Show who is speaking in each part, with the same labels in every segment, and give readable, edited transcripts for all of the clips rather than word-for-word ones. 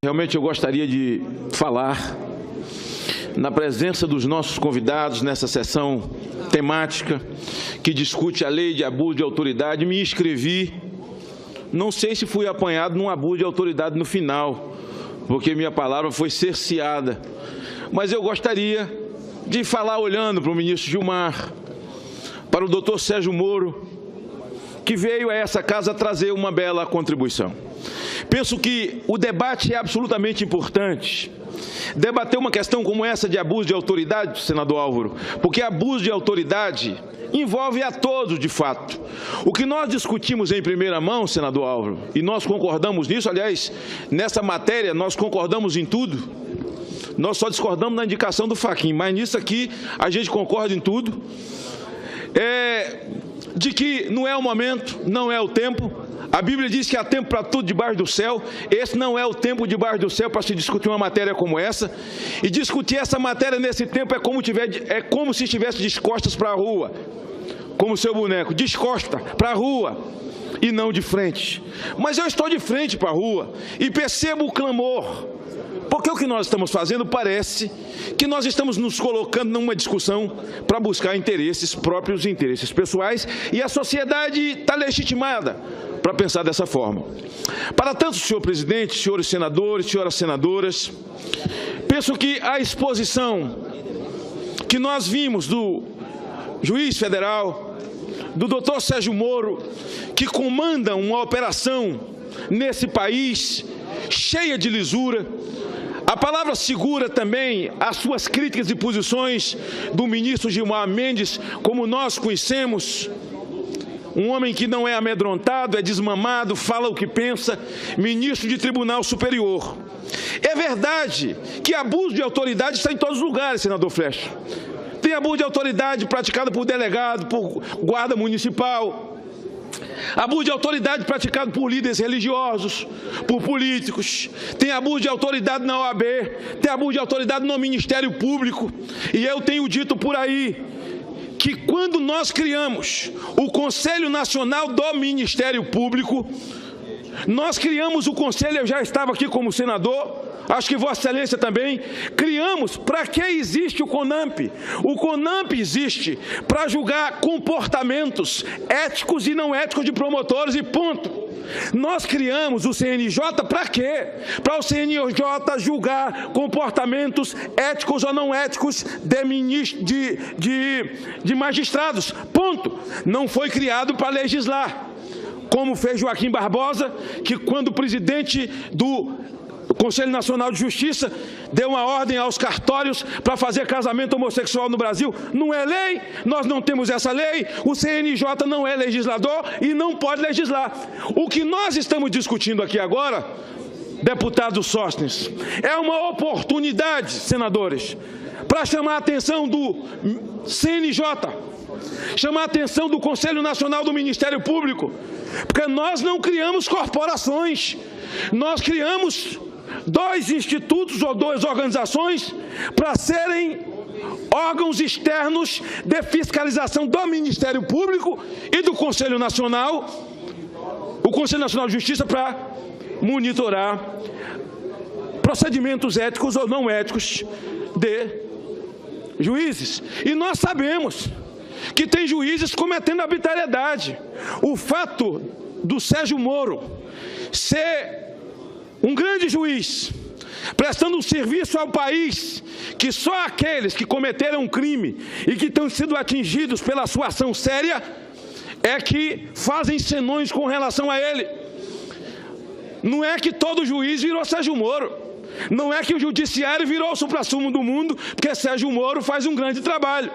Speaker 1: Realmente eu gostaria de falar na presença dos nossos convidados nessa sessão temática que discute a lei de abuso de autoridade. Me inscrevi, não sei se fui apanhado num abuso de autoridade no final, porque minha palavra foi cerceada, mas eu gostaria de falar olhando para o ministro Gilmar, para o doutor Sérgio Moro, que veio a essa casa trazer uma bela contribuição. Penso que o debate é absolutamente importante. Debater uma questão como essa de abuso de autoridade, senador Álvaro, porque abuso de autoridade envolve a todos, de fato. O que nós discutimos em primeira mão, senador Álvaro, e nós concordamos nisso, aliás, nessa matéria nós concordamos em tudo, nós só discordamos na indicação do Fachin, mas nisso aqui a gente concorda em tudo, de que não é o momento, não é o tempo. A Bíblia diz que há tempo para tudo debaixo do céu. Esse não é o tempo debaixo do céu para se discutir uma matéria como essa. E discutir essa matéria nesse tempo é como se estivesse de costas para a rua, como seu boneco, de costas para a rua e não de frente. Mas eu estou de frente para a rua e percebo o clamor, porque o que nós estamos fazendo parece que nós estamos nos colocando numa discussão para buscar interesses próprios, interesses pessoais, e a sociedade está legitimada para pensar dessa forma. Para tanto, senhor presidente, senhores senadores, senhoras senadoras, penso que a exposição que nós vimos do juiz federal, do doutor Sérgio Moro, que comanda uma operação nesse país cheia de lisura, a palavra segura também as suas críticas e posições do ministro Gilmar Mendes, como nós conhecemos, um homem que não é amedrontado, é desmamado, fala o que pensa, ministro de Tribunal Superior. É verdade que abuso de autoridade está em todos os lugares, senador Flecha. Tem abuso de autoridade praticado por delegado, por guarda municipal, abuso de autoridade praticado por líderes religiosos, por políticos, tem abuso de autoridade na OAB, tem abuso de autoridade no Ministério Público, e eu tenho dito por aí que quando nós criamos o Conselho Nacional do Ministério Público, nós criamos o Conselho, eu já estava aqui como senador, acho que Vossa Excelência também, criamos, para que existe o CONAMP? O CONAMP existe para julgar comportamentos éticos e não éticos de promotores e ponto. Nós criamos o CNJ para quê? Para o CNJ julgar comportamentos éticos ou não éticos de magistrados, ponto. Não foi criado para legislar, como fez Joaquim Barbosa, que quando o presidente do Conselho Nacional de Justiça deu uma ordem aos cartórios para fazer casamento homossexual no Brasil. Não é lei, nós não temos essa lei, o CNJ não é legislador e não pode legislar. O que nós estamos discutindo aqui agora, deputado Sóstenes, é uma oportunidade, senadores, para chamar a atenção do CNJ, chamar a atenção do Conselho Nacional do Ministério Público, porque nós não criamos corporações, nós criamos dois institutos ou duas organizações para serem órgãos externos de fiscalização do Ministério Público e do Conselho Nacional, o Conselho Nacional de Justiça, para monitorar procedimentos éticos ou não éticos de juízes. E nós sabemos que tem juízes cometendo arbitrariedade. O fato do Sérgio Moro ser um grande juiz, prestando um serviço ao país, que só aqueles que cometeram um crime e que estão sendo atingidos pela sua ação séria é que fazem senões com relação a ele. Não é que todo juiz virou Sérgio Moro, não é que o judiciário virou o suprassumo do mundo, porque Sérgio Moro faz um grande trabalho.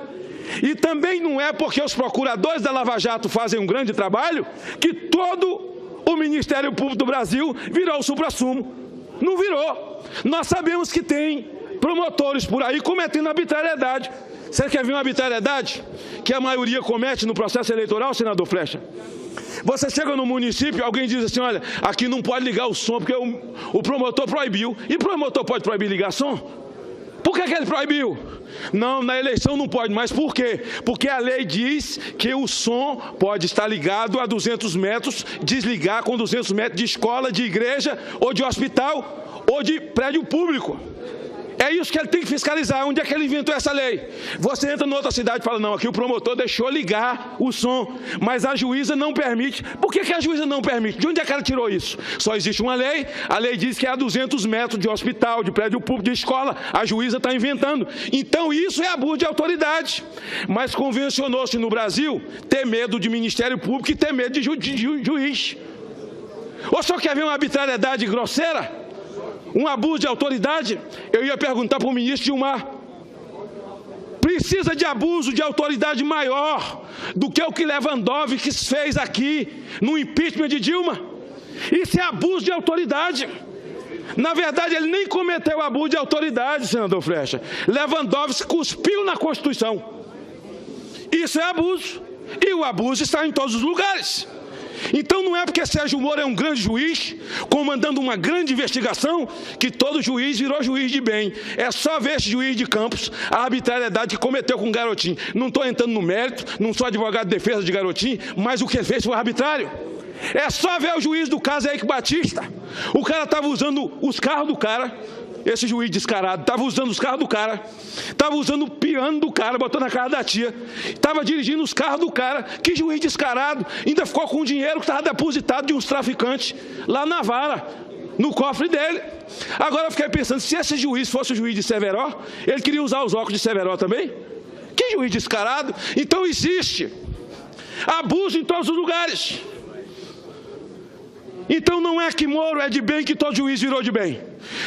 Speaker 1: E também não é porque os procuradores da Lava Jato fazem um grande trabalho que todo o Ministério Público do Brasil virou o suprassumo. Não virou. Nós sabemos que tem promotores por aí cometendo arbitrariedade. Você quer ver uma arbitrariedade que a maioria comete no processo eleitoral, senador Flecha? Você chega no município, alguém diz assim, olha, aqui não pode ligar o som porque o promotor proibiu. E o promotor pode proibir ligar som? Por que ele proibiu? Não, na eleição não pode, mas por quê? Porque a lei diz que o som pode estar ligado a 200 metros, desligar com 200 metros de escola, de igreja, ou de hospital, ou de prédio público. É isso que ele tem que fiscalizar. Onde é que ele inventou essa lei? Você entra em outra cidade e fala, não, aqui o promotor deixou ligar o som, mas a juíza não permite. Por que a juíza não permite? De onde é que ela tirou isso? Só existe uma lei, a lei diz que é a 200 metros de hospital, de prédio público, de escola, a juíza está inventando. Então isso é abuso de autoridade. Mas convencionou-se no Brasil ter medo de Ministério Público e ter medo de juiz. Ou só quer ver uma arbitrariedade grosseira? Um abuso de autoridade? Eu ia perguntar para o ministro Gilmar. Precisa de abuso de autoridade maior do que o que Lewandowski fez aqui no impeachment de Dilma? Isso é abuso de autoridade. Na verdade, ele nem cometeu abuso de autoridade, senador Flecha. Lewandowski cuspiu na Constituição. Isso é abuso. E o abuso está em todos os lugares. Então não é porque Sérgio Moro é um grande juiz, comandando uma grande investigação, que todo juiz virou juiz de bem. É só ver esse juiz de Campos, a arbitrariedade que cometeu com o Garotinho. Não estou entrando no mérito, não sou advogado de defesa de Garotinho, mas o que ele fez foi arbitrário. É só ver o juiz do caso Eike Batista. O cara estava usando os carros do cara, esse juiz descarado, estava usando os carros do cara, estava usando o piano do cara, botou na cara da tia, estava dirigindo os carros do cara. Que juiz descarado, ainda ficou com o dinheiro que estava depositado de uns traficantes lá na vara, no cofre dele. Agora eu fiquei pensando, se esse juiz fosse o juiz de Severo, ele queria usar os óculos de Severo também? Que juiz descarado. Então existe abuso em todos os lugares. Então não é que Moro é de bem que todo juiz virou de bem.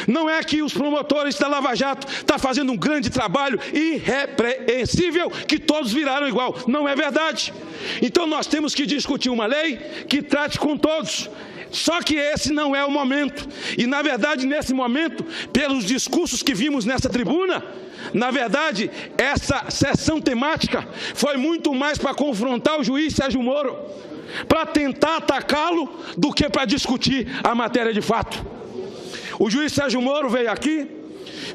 Speaker 1: Não é que os promotores da Lava Jato estão fazendo um grande trabalho irrepreensível que todos viraram igual. Não é verdade. Então nós temos que discutir uma lei que trate com todos. Só que esse não é o momento. E na verdade nesse momento, pelos discursos que vimos nessa tribuna, na verdade essa sessão temática foi muito mais para confrontar o juiz Sérgio Moro, para tentar atacá-lo, do que para discutir a matéria de fato. O juiz Sérgio Moro veio aqui,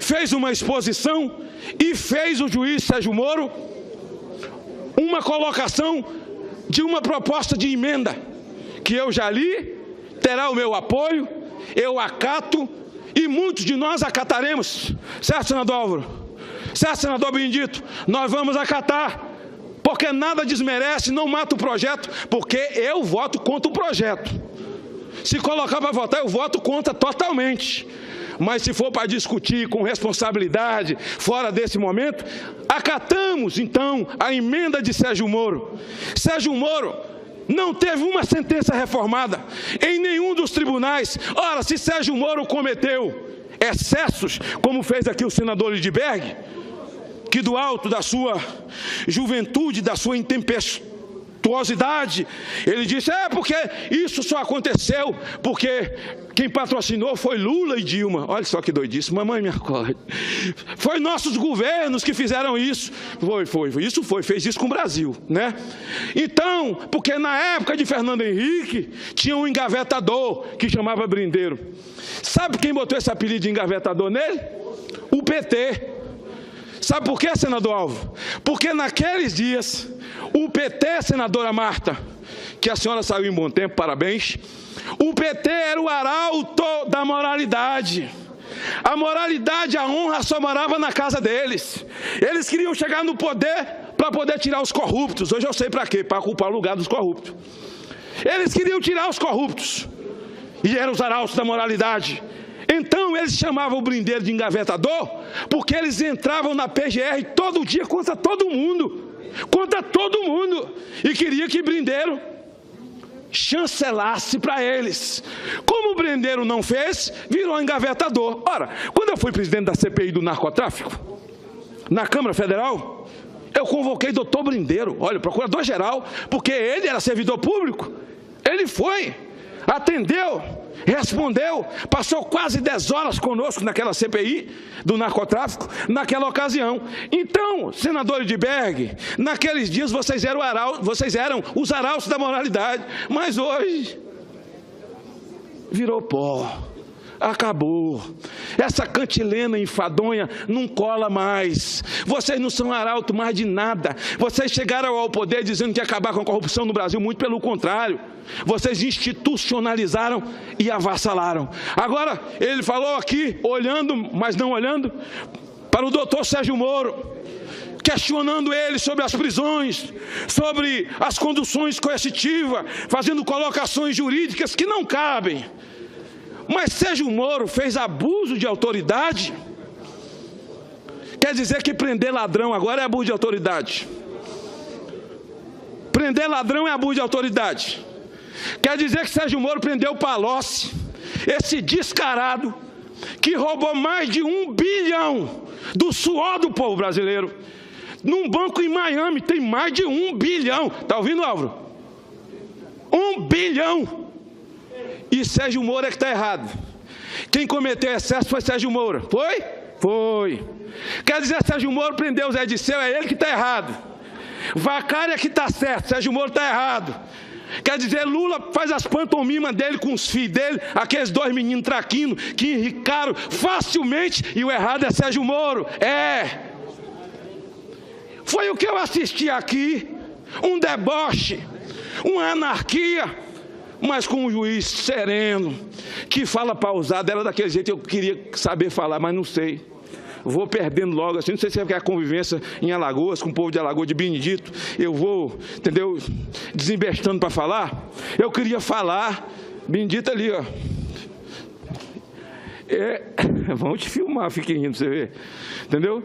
Speaker 1: fez uma exposição e fez o juiz Sérgio Moro uma colocação de uma proposta de emenda, que eu já li, terá o meu apoio, eu acato e muitos de nós acataremos. Certo, senador Álvaro? Certo, senador Benedito? Nós vamos acatar. Porque nada desmerece, não mata o projeto, porque eu voto contra o projeto. Se colocar para votar, eu voto contra totalmente. Mas se for para discutir com responsabilidade, fora desse momento, acatamos, então, a emenda de Sérgio Moro. Sérgio Moro não teve uma sentença reformada em nenhum dos tribunais. Ora, se Sérgio Moro cometeu excessos, como fez aqui o senador Lindbergh, que do alto da sua juventude, da sua intempestuosidade, ele disse, porque isso só aconteceu porque quem patrocinou foi Lula e Dilma. Olha só que doidice, mamãe me acorde. Foi nossos governos que fizeram isso. Fez isso com o Brasil, né? Então, porque na época de Fernando Henrique, tinha um engavetador que chamava Brindeiro. Sabe quem botou esse apelido de engavetador nele? O PT. Sabe por quê, senador Alvo? Porque naqueles dias, o PT, senadora Marta, que a senhora saiu em bom tempo, parabéns, o PT era o arauto da moralidade. A moralidade, a honra só morava na casa deles. Eles queriam chegar no poder para poder tirar os corruptos. Hoje eu sei para quê, para ocupar o lugar dos corruptos. Eles queriam tirar os corruptos. E eram os arautos da moralidade. Então eles chamavam o Brindeiro de engavetador, porque eles entravam na PGR todo dia contra todo mundo, e queria que Brindeiro chancelasse para eles. Como o Brindeiro não fez, virou engavetador. Ora, quando eu fui presidente da CPI do narcotráfico, na Câmara Federal, eu convoquei doutor Brindeiro, olha, procurador-geral, porque ele era servidor público. Ele foi, atendeu, respondeu, passou quase 10 horas conosco naquela CPI do narcotráfico, naquela ocasião. Então, senador Lindbergh, naqueles dias vocês eram os arautos da moralidade, mas hoje virou pó. acabou. Essa cantilena enfadonha não cola mais. Vocês não são arauto mais de nada. Vocês chegaram ao poder dizendo que ia acabar com a corrupção no Brasil, muito pelo contrário. Vocês institucionalizaram e avassalaram. Agora, ele falou aqui, olhando, mas não olhando, para o doutor Sérgio Moro, questionando ele sobre as prisões, sobre as conduções coercitivas, fazendo colocações jurídicas que não cabem. Mas Sérgio Moro fez abuso de autoridade? Quer dizer que prender ladrão agora é abuso de autoridade? Prender ladrão é abuso de autoridade? Quer dizer que Sérgio Moro prendeu Palocci, esse descarado, que roubou mais de 1 bilhão do suor do povo brasileiro. Num banco em Miami tem mais de 1 bilhão. Está ouvindo, Álvaro? 1 bilhão. E Sérgio Moro é que está errado. Quem cometeu excesso foi Sérgio Moro. Foi? Foi. Quer dizer, Sérgio Moro prendeu o Zé Disseu, é ele que está errado. Vacari é que está certo, Sérgio Moro está errado. Quer dizer, Lula faz as pantomimas dele com os filhos dele, aqueles 2 meninos traquinos que enricaram facilmente, e o errado é Sérgio Moro. É. Foi o que eu assisti aqui, um deboche, uma anarquia, mas com um juiz sereno, que fala pausado. Era daquele jeito, eu queria saber falar, mas não sei. Vou perdendo logo, assim, não sei se é porque a convivência em Alagoas, com o povo de Alagoas, de Benedito, eu vou, entendeu, desembestando para falar. Eu queria falar, Benedito ali, ó. Vamos te filmar, fiquem rindo, você ver, entendeu?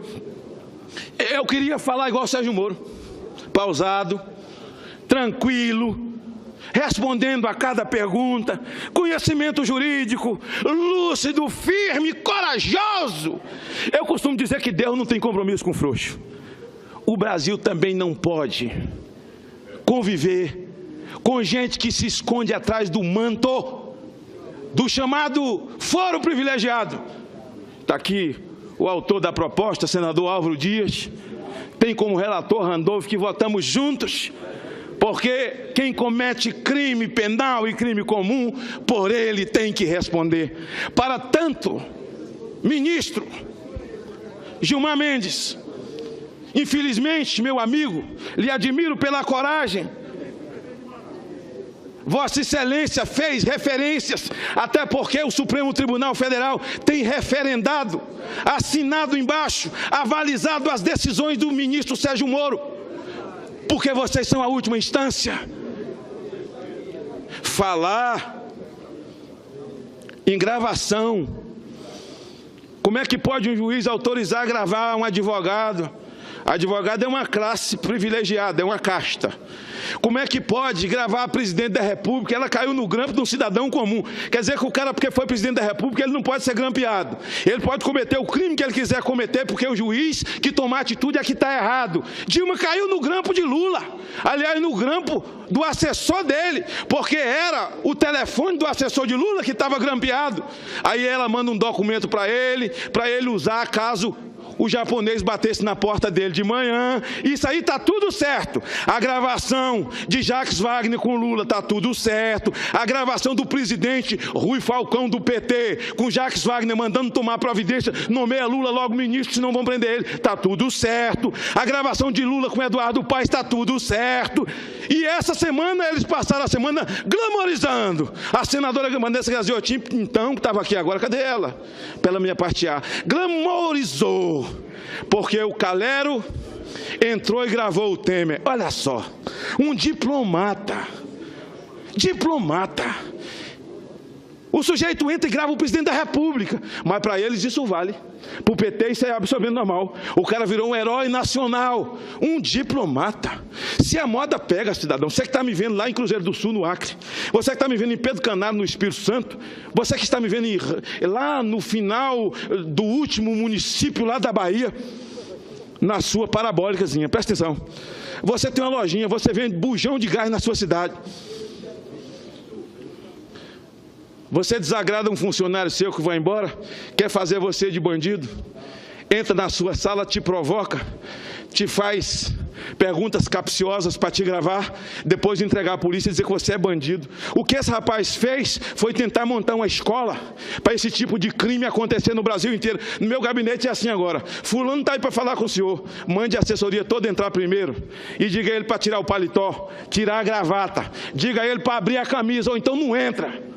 Speaker 1: Eu queria falar igual o Sérgio Moro, pausado, tranquilo, respondendo a cada pergunta, conhecimento jurídico, lúcido, firme, corajoso. Eu costumo dizer que Deus não tem compromisso com frouxo. O Brasil também não pode conviver com gente que se esconde atrás do manto do chamado foro privilegiado. Está aqui o autor da proposta, senador Álvaro Dias, tem como relator Randolfo, que votamos juntos, porque quem comete crime penal e crime comum, por ele tem que responder. Para tanto, ministro Gilmar Mendes, infelizmente, meu amigo, lhe admiro pela coragem. Vossa Excelência fez referências, até porque o Supremo Tribunal Federal tem referendado, assinado embaixo, avalizado as decisões do ministro Sérgio Moro, porque vocês são a última instância. Falar em gravação. Como é que pode um juiz autorizar a gravar um advogado? Advogado é uma classe privilegiada, é uma casta. Como é que pode gravar a presidente da República? Ela caiu no grampo de um cidadão comum. Quer dizer que o cara, porque foi presidente da República, ele não pode ser grampeado. Ele pode cometer o crime que ele quiser cometer, porque o juiz que tomar atitude é que está errado. Dilma caiu no grampo de Lula. Aliás, no grampo do assessor dele, porque era o telefone do assessor de Lula que estava grampeado. Aí ela manda um documento para ele usar caso o japonês batesse na porta dele de manhã. Isso aí está tudo certo. A gravação de Jacques Wagner com Lula está tudo certo. A gravação do presidente Rui Falcão do PT com Jacques Wagner mandando tomar providência, nomeia Lula logo ministro, senão vão prender ele, está tudo certo. A gravação de Lula com Eduardo Paes está tudo certo. E essa semana eles passaram a semana glamorizando a senadora Vanessa Gaziotin, então, que estava aqui agora, cadê ela? Pela minha parte A. Glamorizou, porque o Calero entrou e gravou o Temer. Olha só, um diplomata. O sujeito entra e grava o presidente da República, mas para eles isso vale. Para o PT isso é absolutamente normal. O cara virou um herói nacional, um diplomata. Se a moda pega, cidadão, você que está me vendo lá em Cruzeiro do Sul, no Acre, você que está me vendo em Pedro Canário, no Espírito Santo, você que está me vendo lá no final do último município lá da Bahia, na sua parabólicazinha, presta atenção. Você tem uma lojinha, você vende bujão de gás na sua cidade. Você desagrada um funcionário seu que vai embora, quer fazer você de bandido, entra na sua sala, te provoca, te faz perguntas capciosas para te gravar, depois de entregar à polícia e dizer que você é bandido. O que esse rapaz fez foi tentar montar uma escola para esse tipo de crime acontecer no Brasil inteiro. No meu gabinete é assim agora: fulano está aí para falar com o senhor, mande a assessoria toda entrar primeiro e diga a ele para tirar o paletó, tirar a gravata, diga a ele para abrir a camisa, ou então não entra.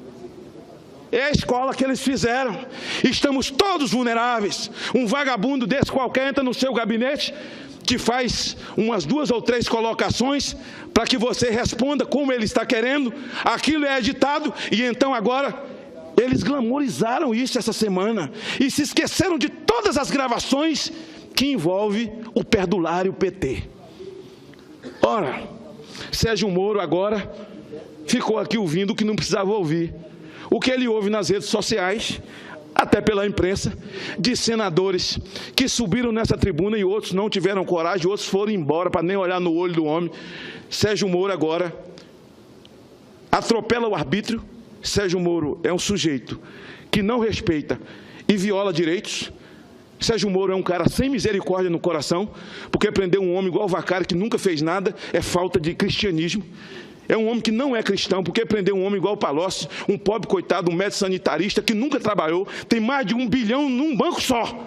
Speaker 1: É a escola que eles fizeram. Estamos todos vulneráveis. Um vagabundo desse qualquer entra no seu gabinete, te faz umas 2 ou 3 colocações para que você responda como ele está querendo. Aquilo é editado e então agora eles glamorizaram isso essa semana e se esqueceram de todas as gravações que envolvem o perdulário PT. Ora, Sérgio Moro agora ficou aqui ouvindo o que não precisava ouvir. O que ele ouve nas redes sociais, até pela imprensa, de senadores que subiram nessa tribuna e outros não tiveram coragem, outros foram embora para nem olhar no olho do homem. Sérgio Moro agora atropela o arbítrio. Sérgio Moro é um sujeito que não respeita e viola direitos. Sérgio Moro é um cara sem misericórdia no coração, porque prender um homem igual o Vacari, que nunca fez nada, é falta de cristianismo. É um homem que não é cristão, porque prender um homem igual o Palocci, um pobre coitado, um médico sanitarista que nunca trabalhou, tem mais de 1 bilhão num banco só.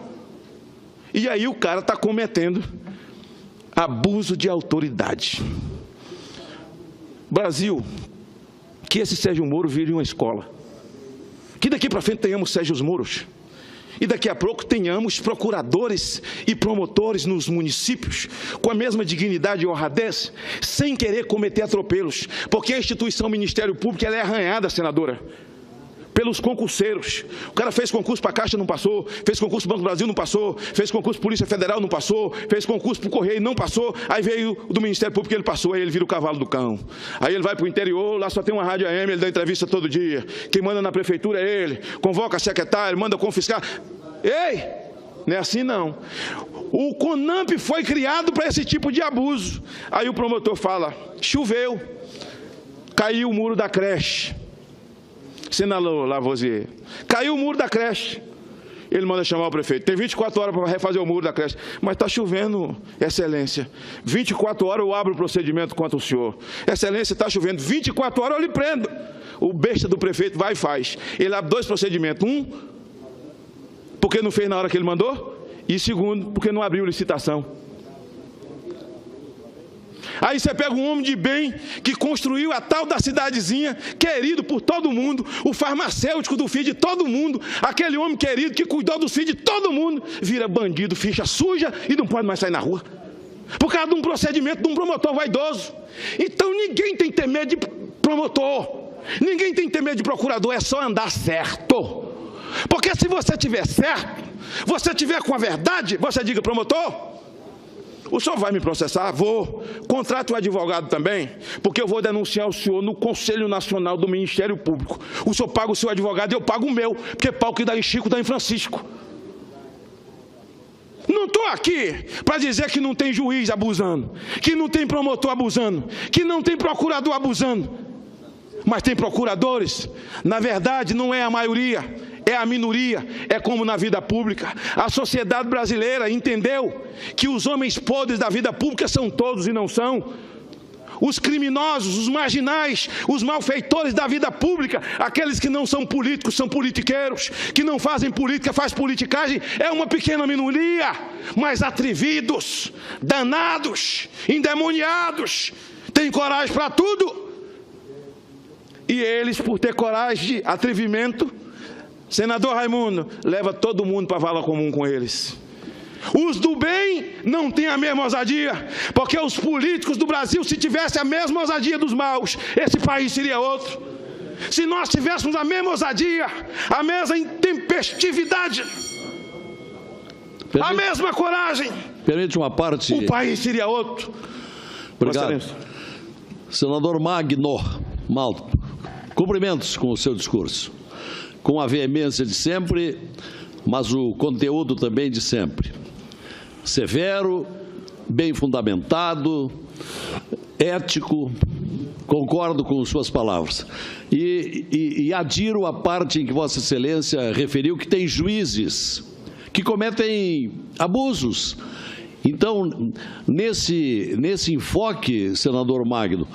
Speaker 1: E aí o cara está cometendo abuso de autoridade. Brasil, que esse Sérgio Moro vire uma escola. Que daqui para frente tenhamos Sérgio Moros. E daqui a pouco tenhamos procuradores e promotores nos municípios com a mesma dignidade e honradez, sem querer cometer atropelos, porque a instituição Ministério Público ela é arranhada, senadora, pelos concurseiros. O cara fez concurso para a Caixa, não passou, fez concurso para o Banco do Brasil, não passou, fez concurso para a Polícia Federal, não passou, fez concurso para o Correio, não passou, aí veio do Ministério Público, ele passou, aí ele vira o cavalo do cão. Aí ele vai para o interior, lá só tem uma rádio AM, ele dá entrevista todo dia, quem manda na prefeitura é ele, convoca secretário, manda confiscar. Ei, não é assim não. O CONAMP foi criado para esse tipo de abuso. Aí o promotor fala, choveu, caiu o muro da creche. Senador Lavoisier, caiu o muro da creche. Ele manda chamar o prefeito, tem 24 horas para refazer o muro da creche. Mas está chovendo, excelência. 24 horas eu abro o procedimento contra o senhor. Excelência, está chovendo, 24 horas eu lhe prendo. O besta do prefeito vai e faz. Ele abre 2 procedimentos. Um, porque não fez na hora que ele mandou, e segundo, porque não abriu licitação. Aí você pega um homem de bem que construiu a tal da cidadezinha, querido por todo mundo, o farmacêutico do filho de todo mundo, aquele homem querido que cuidou dos filhos de todo mundo, vira bandido, ficha suja e não pode mais sair na rua, por causa de um procedimento de um promotor vaidoso. Então ninguém tem que ter medo de promotor, ninguém tem que ter medo de procurador, é só andar certo. Porque se você tiver certo, você tiver com a verdade, você diga, promotor, o senhor vai me processar? Vou. Contrate o advogado também, porque eu vou denunciar o senhor no Conselho Nacional do Ministério Público. O senhor paga o seu advogado e eu pago o meu, porque pau que dá em Chico, dá em Francisco. Não estou aqui para dizer que não tem juiz abusando, que não tem promotor abusando, que não tem procurador abusando. Mas tem procuradores, na verdade não é a maioria, é a minoria, é como na vida pública. A sociedade brasileira entendeu que os homens podres da vida pública são todos e não são. Os criminosos, os marginais, os malfeitores da vida pública, aqueles que não são políticos, são politiqueiros, que não fazem política, fazem politicagem, é uma pequena minoria, mas atrevidos, danados, endemoniados, têm coragem para tudo. E eles, por ter coragem, atrevimento, senador Raimundo, leva todo mundo para a vala comum com eles. Os do bem não têm a mesma ousadia, porque os políticos do Brasil, se tivessem a mesma ousadia dos maus, esse país seria outro. Se nós tivéssemos a mesma ousadia, a mesma intempestividade, a mesma coragem,
Speaker 2: permite uma parte,
Speaker 1: o país seria outro.
Speaker 2: Obrigado. Senador Magno Malta, cumprimentos com o seu discurso, com a veemência de sempre, mas o conteúdo também de sempre. Severo, bem fundamentado, ético, concordo com suas palavras. E adiro a parte em que Vossa Excelência referiu que tem juízes que cometem abusos Então, nesse enfoque, senador Magno,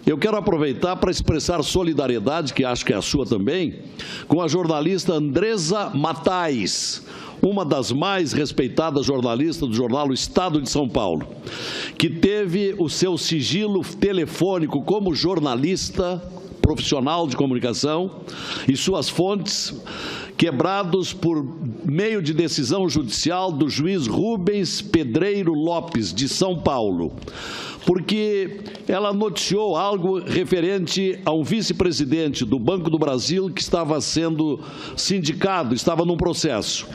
Speaker 2: eu quero aproveitar para expressar solidariedade, que acho que é a sua também, com a jornalista Andresa Matais, uma das mais respeitadas jornalistas do jornal O Estado de São Paulo, que teve o seu sigilo telefônico como jornalista profissional de comunicação e suas fontes quebrados por meio de decisão judicial do juiz Rubens Pedreiro Lopes, de São Paulo, porque ela noticiou algo referente a um vice-presidente do Banco do Brasil que estava sendo sindicado, estava num processo.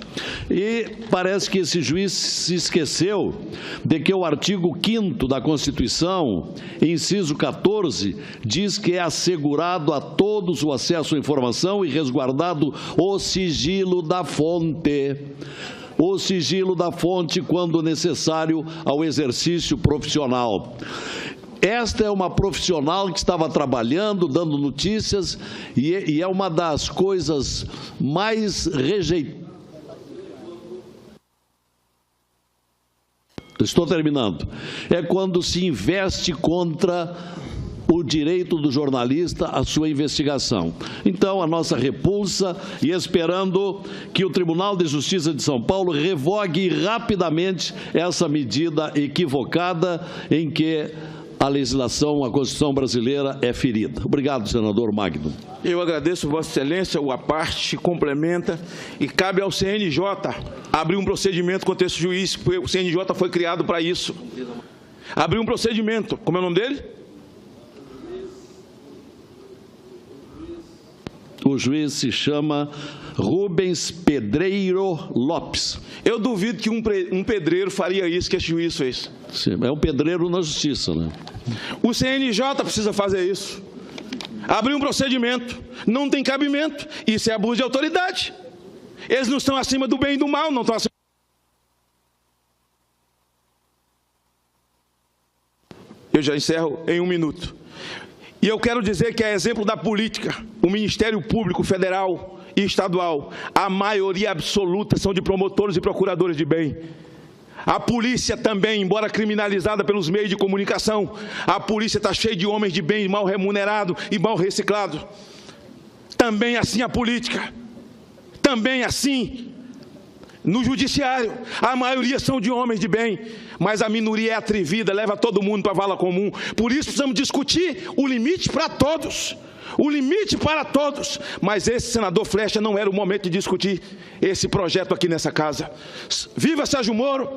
Speaker 2: E parece que esse juiz se esqueceu de que o artigo 5º da Constituição, inciso 14, diz que é assegurado a todos o acesso à informação e resguardado o sigilo da fonte. O sigilo da fonte quando necessário ao exercício profissional. Esta é uma profissional que estava trabalhando, dando notícias, e é uma das coisas mais rejeitadas. Estou terminando. É quando se investe contra o direito do jornalista à sua investigação. Então, a nossa repulsa, e esperando que o Tribunal de Justiça de São Paulo revogue rapidamente essa medida equivocada em que a legislação, a Constituição brasileira é ferida. Obrigado, senador Magno.
Speaker 1: Eu agradeço, Vossa Excelência, a parte complementa, e cabe ao CNJ abrir um procedimento contra esse juiz, porque o CNJ foi criado para isso. Abrir um procedimento. Como é o nome dele?
Speaker 2: O juiz se chama Rubens Pedreiro Lopes.
Speaker 1: Eu duvido que um pedreiro faria isso que esse juiz fez.
Speaker 2: Sim, é um pedreiro na justiça, né?
Speaker 1: O CNJ precisa fazer isso. Abrir um procedimento. Não tem cabimento. Isso é abuso de autoridade. Eles não estão acima do bem e do mal, não estão acima. Eu já encerro em 1 minuto. E eu quero dizer que, a exemplo da política, o Ministério Público Federal e Estadual, a maioria absoluta são de promotores e procuradores de bem. A polícia também, embora criminalizada pelos meios de comunicação, a polícia está cheia de homens de bem mal remunerado e mal reciclado. Também assim a política. Também assim no judiciário, a maioria são de homens de bem, mas a minoria é atrevida, leva todo mundo para a vala comum. Por isso precisamos discutir o limite para todos. O limite para todos. Mas esse senador Flecha não era o momento de discutir esse projeto aqui nessa casa. Viva Sérgio Moro,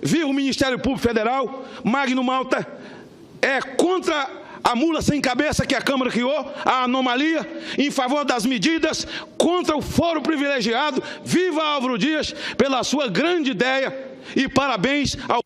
Speaker 1: viva o Ministério Público Federal. Magno Malta é contra a mula sem cabeça que a Câmara criou, a anomalia, em favor das medidas contra o foro privilegiado. Viva Álvaro Dias pela sua grande ideia e parabéns ao